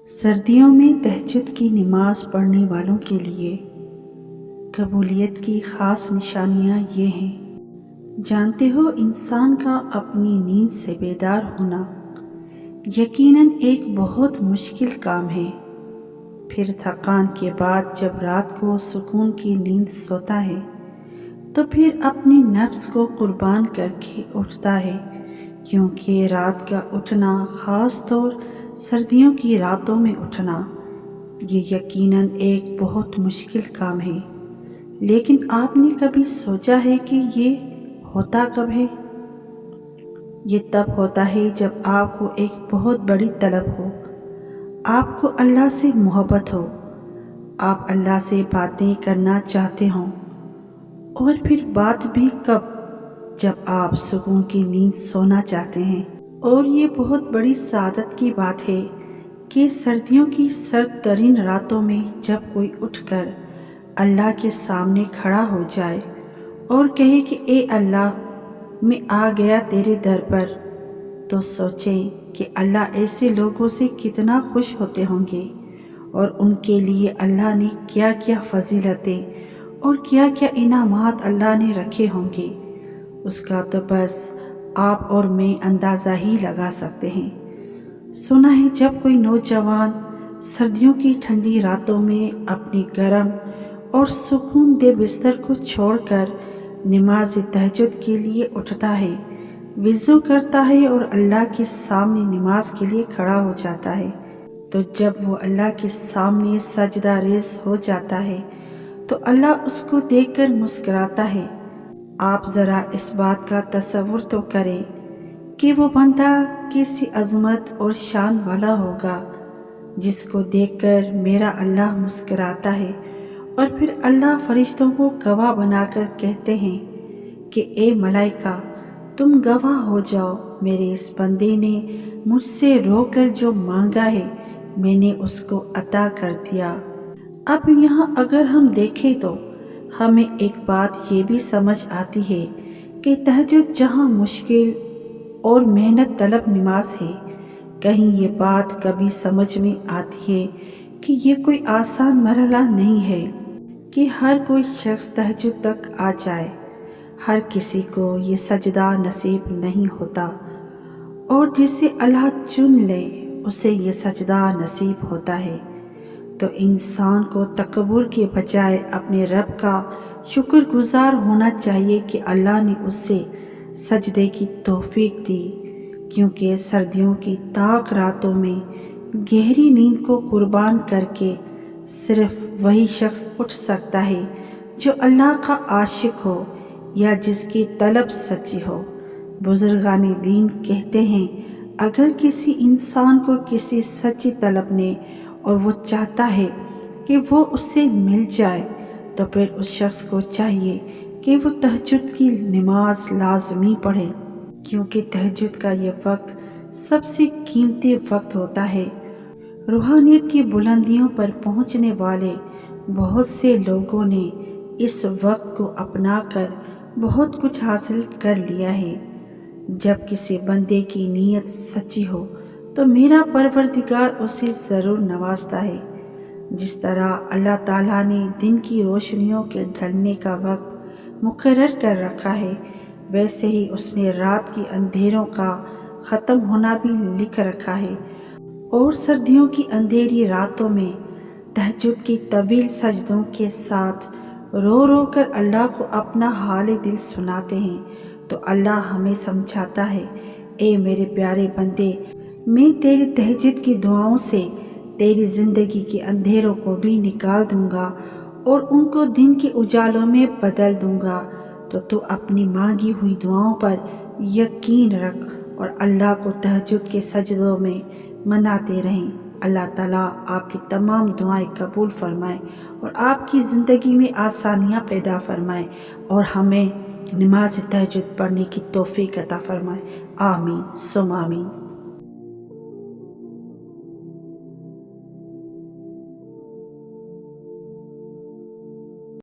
سردیوں میں تہجد کی نماز پڑھنے والوں کے لیے قبولیت کی خاص نشانیاں یہ ہیں۔ جانتے ہو، انسان کا اپنی نیند سے بیدار ہونا یقیناً ایک بہت مشکل کام ہے۔ پھر تھکان کے بعد جب رات کو سکون کی نیند سوتا ہے تو پھر اپنی نفس کو قربان کر کے اٹھتا ہے، کیونکہ رات کا اٹھنا، خاص طور سردیوں کی راتوں میں اٹھنا، یہ یقیناً ایک بہت مشکل کام ہے۔ لیکن آپ نے کبھی سوچا ہے کہ یہ ہوتا کب ہے؟ یہ تب ہوتا ہے جب آپ کو ایک بہت بڑی طلب ہو، آپ کو اللہ سے محبت ہو، آپ اللہ سے باتیں کرنا چاہتے ہوں۔ اور پھر بات بھی کب؟ جب آپ سکون کی نیند سونا چاہتے ہیں۔ اور یہ بہت بڑی سعادت کی بات ہے کہ سردیوں کی سرد ترین راتوں میں جب کوئی اٹھ کر اللہ کے سامنے کھڑا ہو جائے اور کہے کہ اے اللہ، میں آ گیا تیرے در پر، تو سوچیں کہ اللہ ایسے لوگوں سے کتنا خوش ہوتے ہوں گے، اور ان کے لیے اللہ نے کیا کیا فضیلتیں اور کیا کیا انعامات اللہ نے رکھے ہوں گے، اس کا تو بس آپ اور میں اندازہ ہی لگا سکتے ہیں۔ سنا ہے جب کوئی نوجوان سردیوں کی ٹھنڈی راتوں میں اپنے گرم اور سکون دہ بستر کو چھوڑ کر نماز تہجد کے لیے اٹھتا ہے، وضو کرتا ہے اور اللہ کے سامنے نماز کے لیے کھڑا ہو جاتا ہے، تو جب وہ اللہ کے سامنے سجدہ ریز ہو جاتا ہے تو اللہ اس کو دیکھ کر مسکراتا ہے۔ آپ ذرا اس بات کا تصور تو کریں کہ وہ بندہ کیسی عظمت اور شان والا ہوگا جس کو دیکھ کر میرا اللہ مسکراتا ہے، اور پھر اللہ فرشتوں کو گواہ بنا کر کہتے ہیں کہ اے ملائکہ، تم گواہ ہو جاؤ، میرے اس بندے نے مجھ سے رو کر جو مانگا ہے میں نے اس کو عطا کر دیا۔ اب یہاں اگر ہم دیکھیں تو ہمیں ایک بات یہ بھی سمجھ آتی ہے کہ تہجد جہاں مشکل اور محنت طلب نماز ہے، کہیں یہ بات کبھی سمجھ میں آتی ہے کہ یہ کوئی آسان مرحلہ نہیں ہے کہ ہر کوئی شخص تہجد تک آ جائے۔ ہر کسی کو یہ سجدہ نصیب نہیں ہوتا، اور جسے اللہ چن لے اسے یہ سجدہ نصیب ہوتا ہے۔ تو انسان کو تکبر کے بجائے اپنے رب کا شکر گزار ہونا چاہیے کہ اللہ نے اسے سجدے کی توفیق دی، کیونکہ سردیوں کی تاک راتوں میں گہری نیند کو قربان کر کے صرف وہی شخص اٹھ سکتا ہے جو اللہ کا عاشق ہو یا جس کی طلب سچی ہو۔ بزرگان دین کہتے ہیں، اگر کسی انسان کو کسی سچی طلب نے اور وہ چاہتا ہے کہ وہ اس سے مل جائے، تو پھر اس شخص کو چاہیے کہ وہ تہجد کی نماز لازمی پڑھے، کیونکہ تہجد کا یہ وقت سب سے قیمتی وقت ہوتا ہے۔ روحانیت کی بلندیوں پر پہنچنے والے بہت سے لوگوں نے اس وقت کو اپنا کر بہت کچھ حاصل کر لیا ہے۔ جب کسی بندے کی نیت سچی ہو تو میرا پروردگار اسے ضرور نوازتا ہے۔ جس طرح اللہ تعالیٰ نے دن کی روشنیوں کے ڈھلنے کا وقت مقرر کر رکھا ہے، ویسے ہی اس نے رات کی اندھیروں کا ختم ہونا بھی لکھ رکھا ہے، اور سردیوں کی اندھیری راتوں میں تہجد کی طویل سجدوں کے ساتھ رو رو کر اللہ کو اپنا حال دل سناتے ہیں، تو اللہ ہمیں سمجھاتا ہے، اے میرے پیارے بندے، میں تیری تہجد کی دعاؤں سے تیری زندگی کے اندھیروں کو بھی نکال دوں گا اور ان کو دن کے اجالوں میں بدل دوں گا، تو اپنی مانگی ہوئی دعاؤں پر یقین رکھ اور اللہ کو تہجد کے سجدوں میں مناتے رہیں۔ اللہ تعالیٰ آپ کی تمام دعائیں قبول فرمائے اور آپ کی زندگی میں آسانیاں پیدا فرمائے، اور ہمیں نماز تہجد پڑھنے کی توفیق عطا فرمائے۔ آمین ثم آمین۔